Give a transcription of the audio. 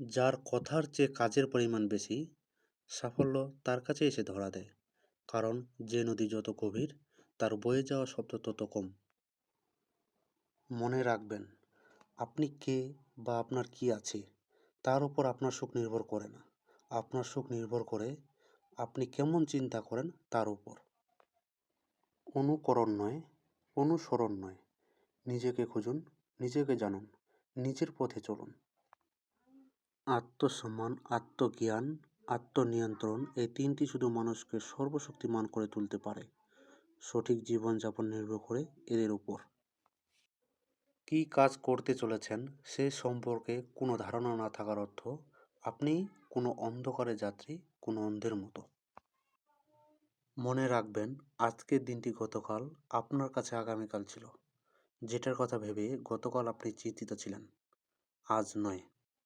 যার কথার চেয়ে কাজের পরিমাণ বেশি, সাফল্য তার কাছে এসে ধরা দেয়। কারণ যে নদী যত গভীর, তার বয়ে যাওয়া শব্দ তত কম। মনে রাখবেন, আপনি কে বা আপনার কি আছে, তার উপর আপনার সুখ নির্ভর করে না। আপনার সুখ নির্ভর করে আপনি কেমন চিন্তা করেন তার উপর। অনুকরণ নয়, অনুসরণ নয়। নিজেকে খুঁজুন, নিজেকে জানুন, নিজের পথে চলুন। আত্মসম্মান, আত্মজ্ঞান, আত্মনিয়ন্ত্রণ এই তিনটি শুধু মানুষকে সর্বশক্তিমান করে তুলতে পারে। সঠিক জীবনযাপন নির্ভর করে এদের উপর। কী কাজ করতে চলেছেন সে সম্পর্কে কোনো ধারণা না থাকার অর্থ আপনি কোনো অন্ধকারে যাত্রী, কোনো অন্ধের মতো। মনে রাখবেন, আজকের দিনটি গতকাল আপনার কাছে আগামীকাল ছিল। যেটার কথা ভেবে গতকাল আপনি চিন্তিত ছিলেন, আজ নয়।